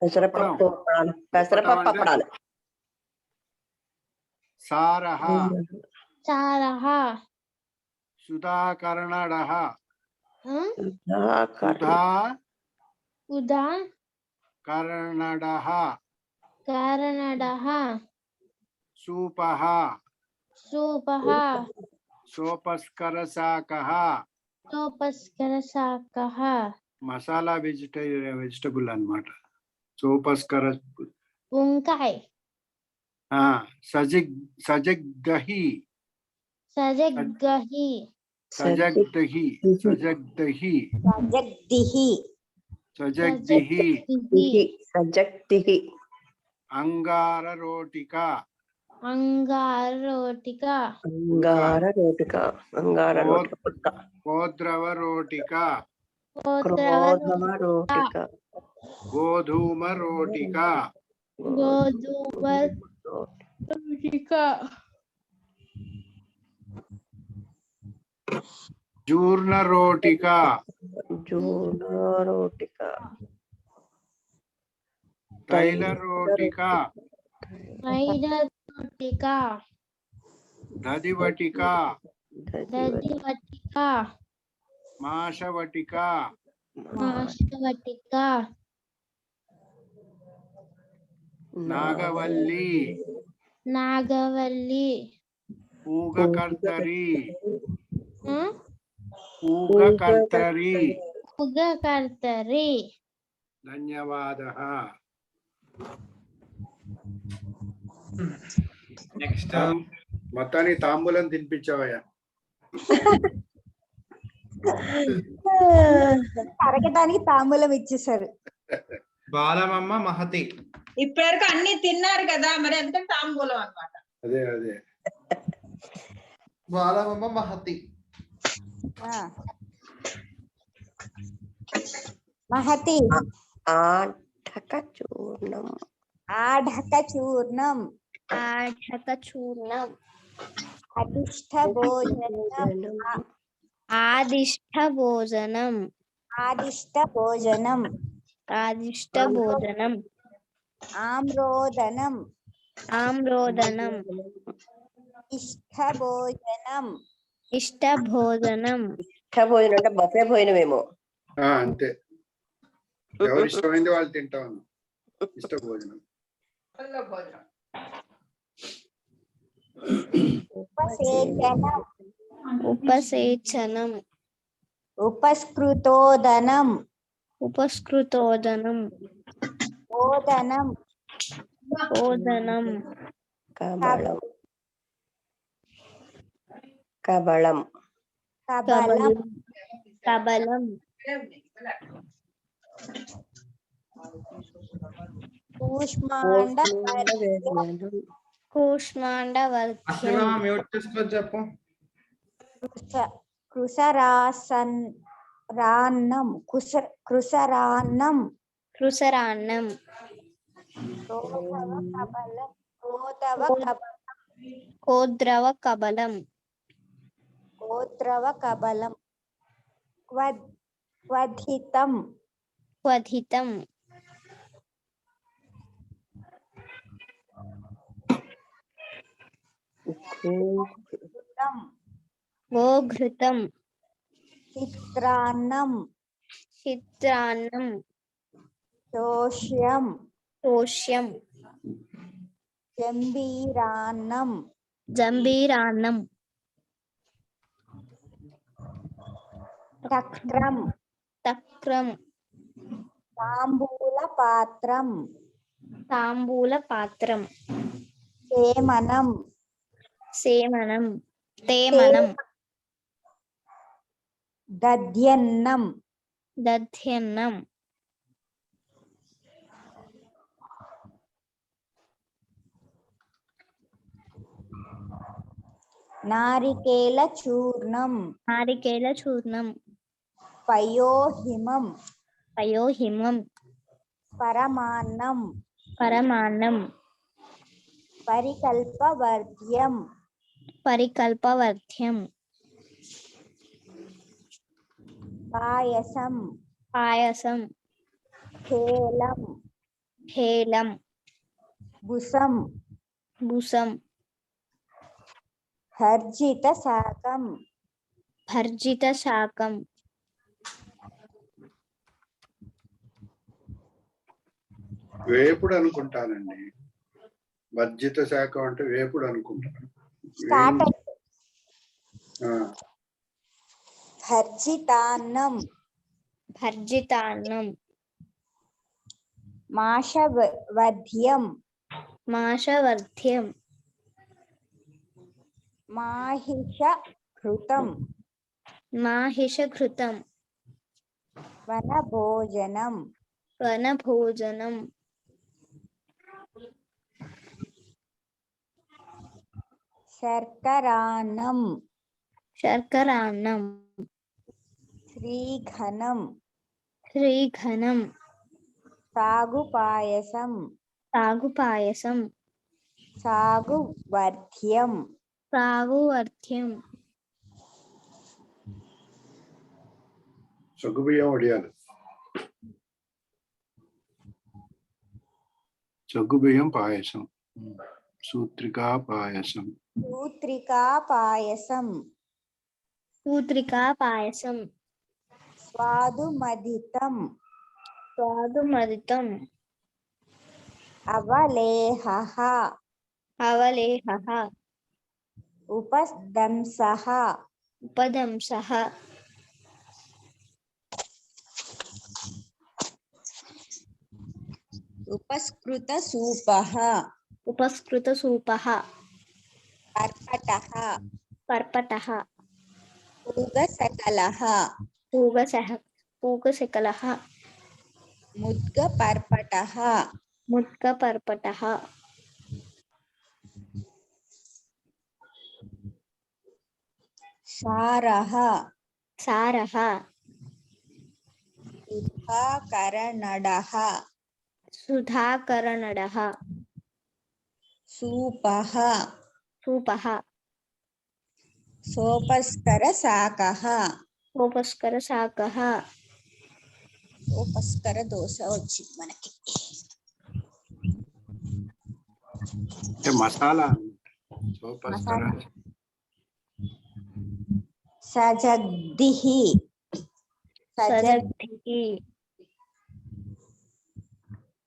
పెసరపప్పు అప్పడాలు. పెసరపప్పు అప్పడాలు. సారః. చారః. సుధాకర్ణడః. సుధాకర్. ఉదా కర్ణడః. కారణడః. సూపః. సూపః. సోపస్కరశాకః. సోపస్కరశాకః. మసాలా వెజిటబుల్ అన్నమాట. సోపస్కర. వంకాయ. సజగ్దహి. సజగ్గహి. సజగ్దహి. సజగ్దహి. జగద్దిహి. సజగ్దిహి. సజక్తిహి. అంగార రోటిక. అంగార రోటిక. అంగార రోటిక. అంగార రోటిక పుట్క. గోద్రవ రోటిక. క్రోధమ రోటిక. గోధూమ రోటిక. గోధుమ రోటిక. చూర్ణ రోటిక. జూన రోటిక. తైల రోటిక. తైల రోటిక. దదివటిక. దధివటిక. మాషవటిక. మాషవటిక. నాగవల్లి. నాగవల్లి. పూగకర్తరి. పూగకర్తరి. పూగకర్తరి. ధన్యవాదః. నెక్స్ట్ మొత్తాన్ని తాంబూలం తినిపించావయ్యా. అరగటానికి తాంబూలం ఇచ్చేసారు. బాలమమ్మ మహతి. ఇప్పటివరకు అన్ని తిన్నారు కదా, మరి ఎందుకంటే తాంబూలం అన్నమాట. అదే అదే బాలమమ్మ మహతి. మహతి ఆఢక చూర్ణం. ఆఢక చూర్ణం. ఆఢక చూర్ణం. అధిష్ట భోజనం. ఆదిష్ట భోజనం. ఆదిష్ట భోజనం. ఆదిష్ట భోజనం. ఆమ్రోదనం. ఆమ్రోదనం. ఇష్ట భోజనం. ఇష్ట భోజనం. ఇష్ట భోజనం అంటే బఫే భోజనమేమో. అంతే, ఎవరు ఇష్టమైంది వాళ్ళు తింటా ఉన్నాం. ఇష్ట భోజనం. భోజనం. ఉపసేచనం. ఉపసేచనం. ఉపస్కృతోదనం. ఉపస్కృతోదనం. ఓదనం. ఓదనం. కబళం. కబళం. కబలం. కబలం. కూష్మాండ కూష్మాండవర్ధ్యం. మ్యూట్ చేసుకొని చెప్పు. కృసరాసన్ రాన్నం. కృసరాన్నం. కృసరాన్నం. రోధవ కబలం. రోధవ కబలం. కోద్రవ కబలం. గోద్రవ కబలం. క్వధితం. క్వధితం. గోఘృతం. చిత్రాన్నం. చిత్రాన్నం. శోష్యం. శోష్యం. జంబీరాన్నం. జంబీరాన్నం. తక్రం. తక్రం. తాంబూల పాత్రం. తాంబూల పాత్రం. సేమనం. సేమనం. తేమనం. దధ్యన్నం. దధ్యన్నం. నారికేల చూర్ణం. నారికేల చూర్ణం. పయోహిమం. పయోహిమం. పరమాన్నం. పరమాన్నం. పరికల్పవర్ధ్యం. పరికల్పవర్ధ్యం. పాయసం. పాయసం. ఖేలం. ఖేలం. భుసం. భుసం. భర్జిత శాకం. భర్జిత శాకం. వేపుడు అనుకుంటానండి. భర్జిత శాఖం అంటే వేపుడు అనుకుంటాను. స్టార్ట్. ఆ, భర్జితాన్నం. భర్జితాన్నం. మాషవధ్యం. మాషవర్ధ్యం. మాహిషఘృతం. మాహిషఘృతం. వనభోజనం. వనభోజనం. శర్కరాన్నం. శర్కరాన్నం. శ్రీఘనం. శ్రీఘనం. సాగు పాయసం. సాగు పాయసం. సాగువర్ధ్యం. సాగువర్ధ్యం. సగ్గుబియ్యం వడియాలు. సగ్గుబియ్యం పాయసం. సూత్రికా పాయసం. సూత్రికా పాయసం. పూత్రికా పాయసం. స్వాదుమధితం. స్వాదుమదితం. అవలేహః. అవలేహః. ఉపదంసః. ఉపదంసః. ఉపస్కృతసూపః. ఉపస్కృతసూపః. పర్పటః. పర్పటః. పూగసకలః. పూగసకలః. ముద్గపర్పటః. ముద్గపర్పటః. సారః సారః సుధాకరనడః సుధాకరనడః సూపః సూపః సోపస్కరశాకః సోపస్కరశాకః సోపస్కర దోశ వచ్చింది మనకి. అంటే మసాలా సోపస్కర. సజగ్ధిః సజగ్ధిః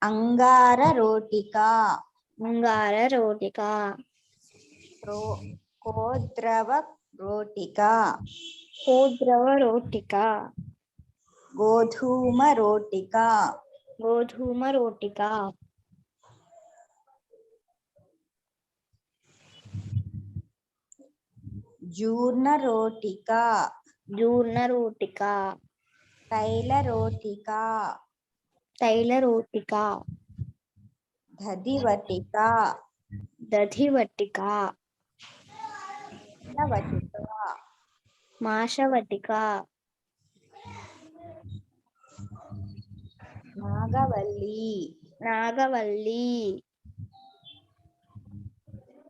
అంగార రోటికా అంగార రోటికా కోద్రవ రోటికా కోద్రవ రోటికా గోధూమ రోటికా గోధూమ రోటికా జూర్ణ రోటికా జూర్ణ రోటికా తైల రోటికా తైల రోటికా దధివటికా దధివటికా వటికా మాషవటికా నాగవల్లి నాగవల్లి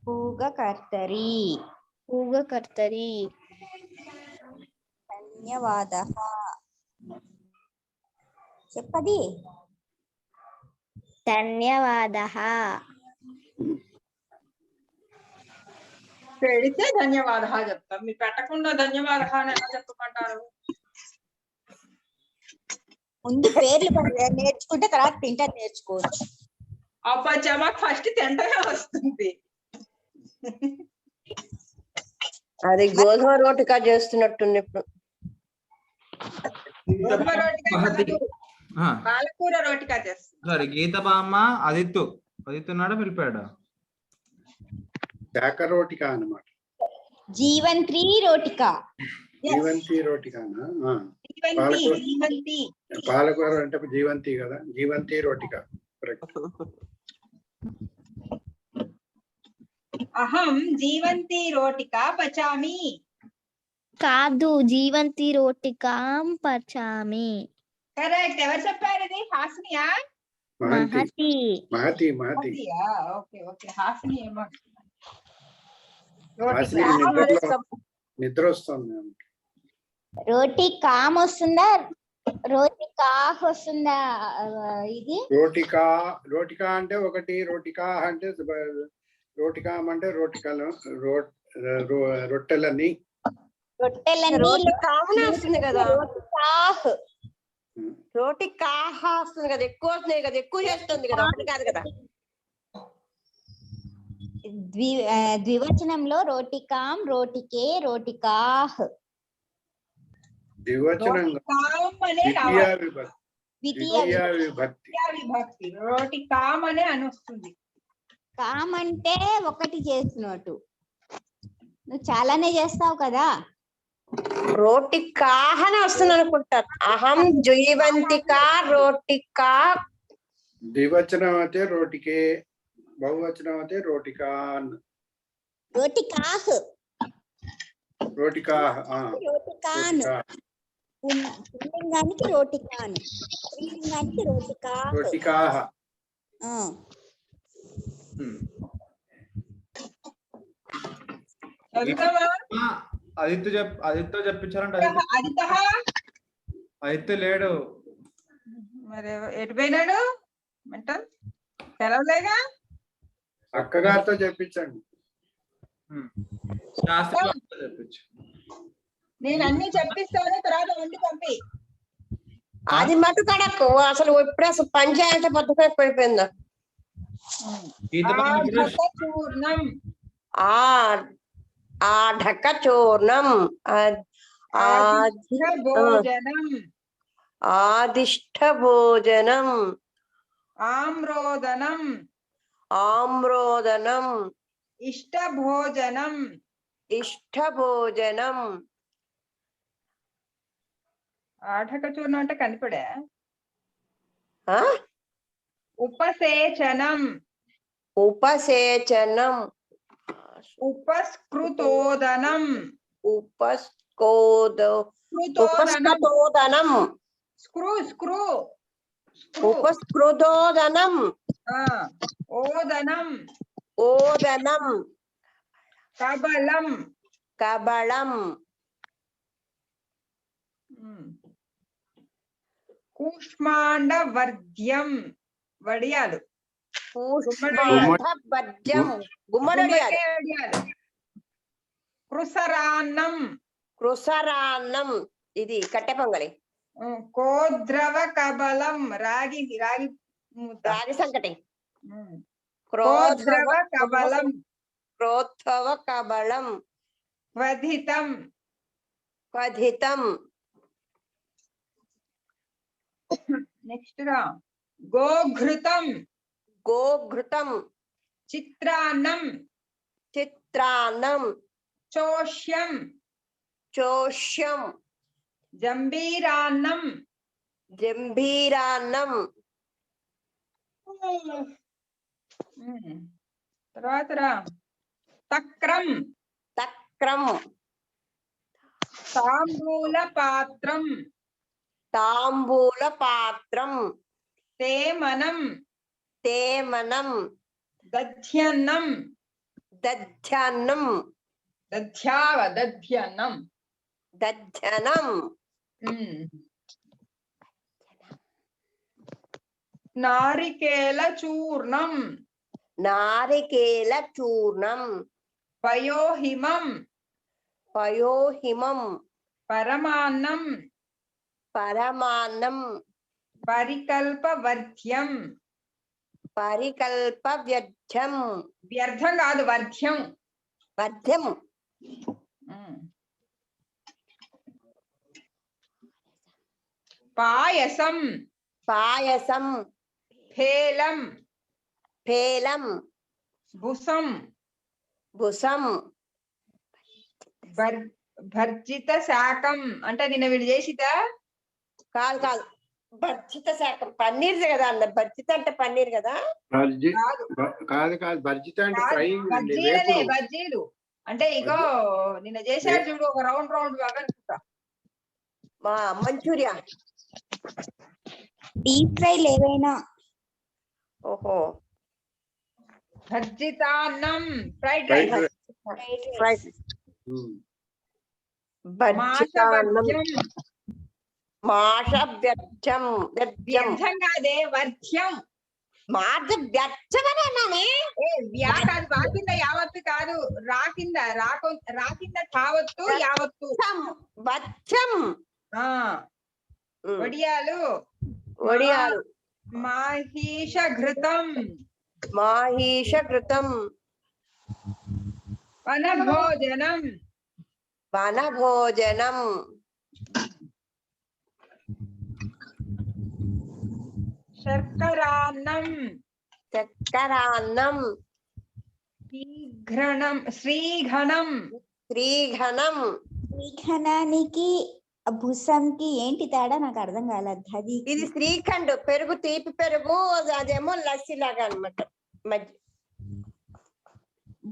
పూగకర్తరి పూగకర్తరి ధన్యవాదః. చెప్పది ధన్యవాదః పెడితే ధన్యవాదాలు చెప్తాం, మీరు పెట్టకుండా ధన్యవాదాలు అని ఎలా చెప్పమంటారు? ముందు పేర్లు నేర్చుకుంటే తర్వాత తింటారు నేర్చుకోవచ్చు. అబ్బా మాకు ఫస్ట్ తింటనే వస్తుంది. అది గోధుమ రోటికా చేస్తున్నట్టుంది ఇప్పుడు. గోధుమ రోటికా కాదు, ఆ, పాలకూర రోటికా చేస్తుంది. సారీ గీత బామ్మ ఆదిత్తు ఉన్నాడా వెళ్ళిపోయాడా? శాఖ రోటికా అన్నమాట. జీవంత్రి రోటికా జీవంతి రోటికానా? జీవంతి, జీవంతి. పాలకూర అంటే జీవంతి కదా, జీవంతి రోటికా. అహం జీవంతి రోటికా పచామి. కాదు జీవంతి రోటికాం పచామి. కరెక్ట్. ఎవరు చెప్పారు ఇది? హాసినియా? మహతి మహతి మహతి మహతి హాసినియా? ఓకే ఓకే, హాసిని ఏమో. హాసిని నిద్ర వస్తుంది. రోటి కామ్ వస్తుందా రోటి కాహ్ వస్తుందా? ఇది రోటికా రోటికా అంటే ఒకటి, రోటికా అంటే రోటికా అంటే రోటికలు రొట్టెలని. రోటి కామనే వస్తుంది కదా, రోటి కాహ్ రోటి కాహ వస్తుంది కదా, ఎక్కువ వస్తున్నాయి కదా, ఎక్కువ చేస్తుంది కదా, ఒకటి కాదు కదా. ద్వివచనంలో రోటికాం రోటికే రోటికాహ్. ద్వివచనంగా కామ్ అనే ద్వితీయ రావాలి. విభక్తి. ద్వితీయ ద్వితీయ విభక్తి. విభక్తి. రోటి కామ్ అనే అని వస్తుంది. కామ్ అంటే ఒకటి చేస్తున్నట్టు, నువ్వు చాలానే చేస్తావు కదా. రోటి కాహనే వస్తుంది అనుకుంటారు. అహం జీవంతికా రోటికా. ద్వివచనం అయితే రోటికే, బహువచనం అయితే రోటికాన్. రోటికాహ్ రోటికా రోటికాన్. పుల్లింగానికి రోటికాన్, స్త్రీలింగానికి రోటికాహ్. రోటికాహ. చదువుతావా? ఆదిత్య చెప్పించారంట. అదితః ఆదిత్య లేడు. మరి ఎటు పోయినాడు? మెంటల్ సెలవులేగా. అక్కగారితో చెప్పించండి. శాస్త్రి చెప్పించు. నేను అన్ని చెప్పిస్తాను, తర్వాత వండి పంపి. అది మటు కడకు అసలు ఇప్పుడే అసలు పంచాయతీ పద్ధతి ఎక్కువైపోయిందా. చూర్ణం, ఢక్క చూర్ణం, భోజనం, ఆదిష్ట భోజనం, ఆమ్రోదనం, ఆమ్రోదనం, ఇష్ట భోజనం, ఇష్ట భోజనం. ఆఢక చూర్ణం అంటే కనిపడే. ఆ? ఉపసేచనం, ఉపసేచనం, ఉపస్కృతోదనం, ఉపస్కృతోదనం స్క్రూ స్క్రూ ఉపస్కృతోదనం ఓదనం ఓదనం కబలం కబళం కూష్మాండవర్ధ్యం వడియాలు కూష్మాండవర్ధ్యం గుమ్మడి వడియాలు కృసరాన్నం కృసరాన్నం ఇది కట్టె పొంగలి కోద్రవ కబలం రాగి రాగి ముద్ద. రాగి సంకటి కోద్రవ కబలం క్రోద్ధవ కబళం క్వథితం క్వథితం నెక్స్ట్ రా గోఘృతం గోఘృతం చిత్రాన్నం చిత్రాన్నం చోష్యం చోష్యం జంబీరాన్నం జంభీరాన్నం తర్వాత రా తక్రం తక్రం తాంబూల పాత్రం తాంబూల పాత్రం తేమనం తేమనం దధ్యన్నం దధ్యాన్నం దధ్యన్నం దధ్యనం నారికేల చూర్ణం నారికేల చూర్ణం పయోహిమం పయోహిమం పరమాన్నం పరమాన్నం పరికల్పవర్ధ్యం పరికల్ప వ్యర్థం వ్యర్థం కాదు వర్ధ్యం వర్ధ్యం పాయసం పాయసం ఫేలం ఫేలం భుసం భుసం భర్జిత శాకం అంటే నిన్న వీళ్ళు చేసిదా కాదు కాదు భర్జిత శాఖం పన్నీర్ కదా అన్న భర్జిత అంటే పన్నీర్ కదా కాదు కాదు భర్జిత అంటే ఫ్రై బజ్జీలనే బజ్జీలు అంటే ఇగో నిన్న చేశారు చూడు ఒక రౌండ్ రౌండ్ బాగా అనుకుంటా మా మంచూరియా డీప్ ఫ్రై ఏవైనా ఓహో భర్జితాన్నం ఫ్రైడ్ రైస్ ఫ్రైడ్ భర్జితాన్నం మాష వ్యర్థం వ్యర్థం కాదే వర్ధ్యం మాట వ్యర్థమనే వ్యా కాదు వా కింద యావత్తు కాదు రా కింద రా కింద తావత్తు యావత్తు వచ్చం వడియాలు వడియాలు మాహీష ఘృతం మాహీష ఘృతం వనభోజనం వనభోజనం శర్కరాన్నం చక్కరాన్నం శ్రీఘనం శ్రీఘనానికి భుసంకి ఏంటి తేడా నాకు అర్థం కాలేదు. అది ఇది శ్రీఖండ్ పెరుగు తీపి పెరుగు అదేమో లస్సీ లాగా అనమాట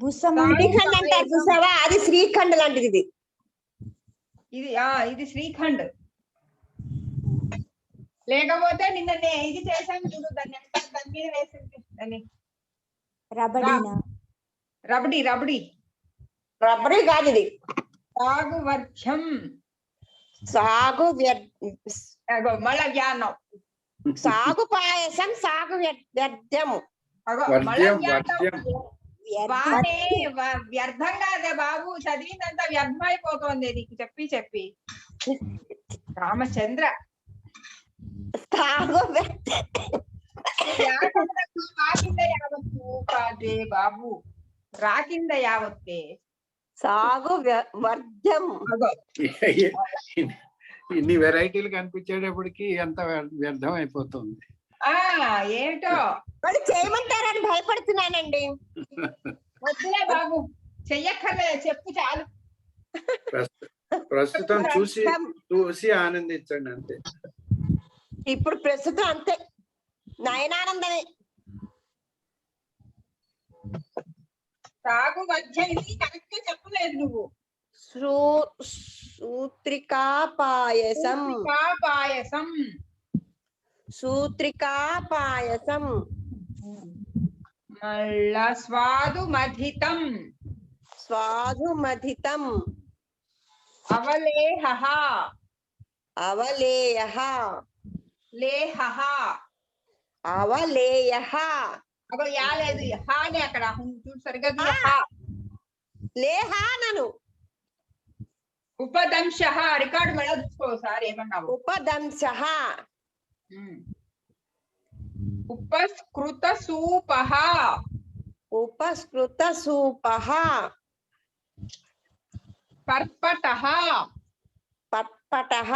భుసం శ్రీఖండ్ అంటారు చూసావా అది శ్రీఖండ్ లాంటిది ఇది ఇది శ్రీఖండ్ లేకపోతే నిన్న ఇది చేశాను చూడు దాన్ని దాని మీద వేసింది అని రబడి రబడి కాదు ఇది సాగు వర్ధ్యం సాగు మళ్ళా వ్యానం సాగు పాయసం సాగు వ్యర్థము వ్యర్థం కాదే బాబు చదివిందంతా వ్యర్థమైపోతుంది నీకు చెప్పి రామచంద్ర సాగు రాకింద యావత్తు కాదే బాబు రాకింద యావత్తే సాగు వర్ధం ఇన్ని వెరైటీలు కనిపించేటప్పటికి ఎంత వ్యర్థం అయిపోతుంది. ఏమిటో వాళ్ళు చేయమంటారని భయపడుతున్నానండి. వద్దులే బాబు చెయ్యక్కర్లే చెప్పు చాలు. ప్రస్తుతం చూసి ఆనందించండి అంతే. ఇప్పుడు ప్రస్తుతం అంతే నయనానందమే. సాగు మధ్య ఇది కరెక్ట్ చెప్పలేదు నువ్వు. సూత్రికా పాయసం పాయసం సూత్రికా పాయసం మళ్ళా స్వాదుమధితం స్వాదుమధితం అవలేహః అవలేయః లేహః అవలేయః అగో యా లేదు హా నే అక్కడ చూడు సరిగ్గా చూడు హా. లేహానను ఉపదంశః రికార్డు మళ్ళా చూసుకో సార్ ఏమన్నావు ఉపదంశః ఉపస్కృత సూపః ఉపస్కృత సూపః పర్పటః పట్పటః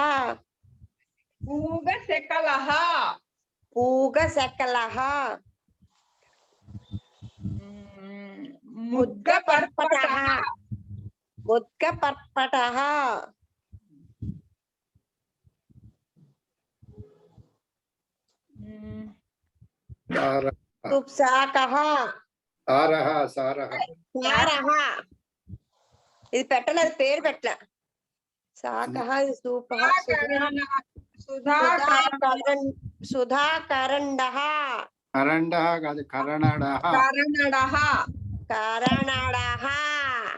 పూగశకలః పూగశకలః ముద్గపర్పటః ముద్గపర్పటః సుప్సాకః సారహ సారహ సారః ఇది పెట్టలేదు పేరు పెట్టలే సాకః ఇది సూపః సుధాకరండః కరండః కాదు కరణడః కరణడః కరణడః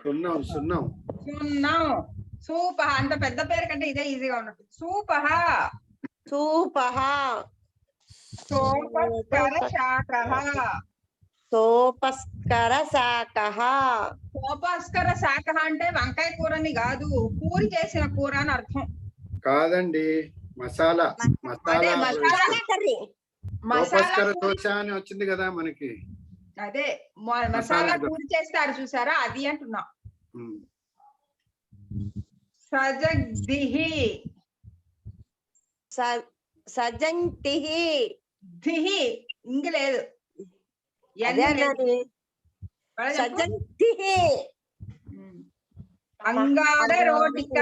సున్నం సున్నం సున్నం సూపః అంత పెద్ద పేరు కంటే ఇదే ఈజీగా ఉన్నట్టు సూపః సూపః సోపస్కర శాకః సోపస్కర శాకః సోపస్కర శాకః అంటే వంకాయ కూరని కాదు పూరి చేసిన కూర అని అర్థం కాదండి మసాలా అదే మసాలా మసాలా కర్రీ మసాలా ఉపస్కర పూరి- దోశ అని వచ్చింది కదా మనకి అదే మసాలా మసాలా దోశ. పూరి చేస్తారు చూసారా అది అంటున్నా ఉమ్. సజగ్దిహి సజంతిః ధిహి ఇంక లేదు అదే అన్నది సజంతిః అంగార రోటిక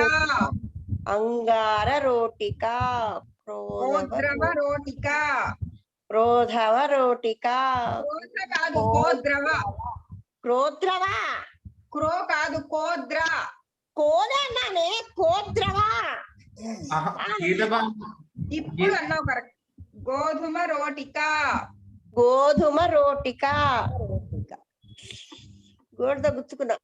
అంగార రోటిక గోద్రవ రోటిక క్రోధవ రోటిక క్రోధ కాదు కోద్రవ క్రోద్రవ క్రో కాదు కోద్ర కోదన్నానే కోద్రవ ఇప్పుడు అన్నావు కరెక్ట్ గోధుమ రోటిక గోధుమ రోటిక గోడతో గుచ్చుకున్నా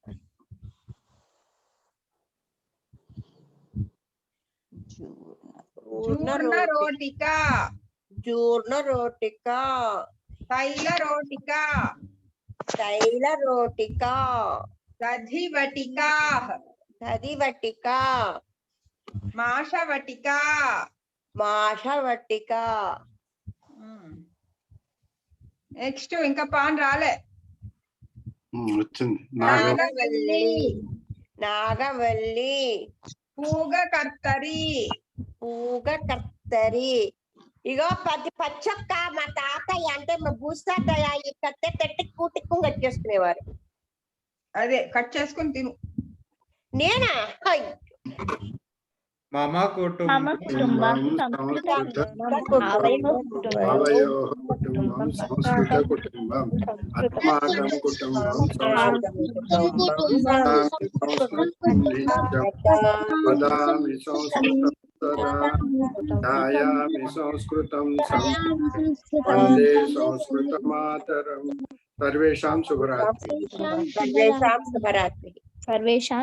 చూర్ణ రోటిక చూర్ణ రోటిక తైల రోటిక తైల రోటిక దధి వటిక దది వటిక మాష వటిక మాష వటిక నెక్స్ట్ ఇంకా పాన్ రాలే వచ్చింది నాగవల్లి నాగవల్లి పూగ కర్తరి పూగ కత్తరి ఇగో పచ్చొక్క మా తాతయ్య అంటే మా భూస్తాతయ్య ఈ కత్తె తెట్టి కూటిక్కు కట్టేసుకునేవారు అదే కట్ చేసుకుని తిను నేనా హై. మమ మమ కుటుంబం కుటుంబం సంస్కృత కుటుంబం అవయోః కుటుంబం అవయోః కుటుంబం సంస్కృత కుటుంబం అస్మాకం కుటుంబం వదామి సంస్కృతం సదా ధ్యాయామి సంస్కృతం వందే సంస్కృత మాతరం సర్వేషాం శుభరాత్రి సర్వేషాం శుభరాత్రి సర్వేషాం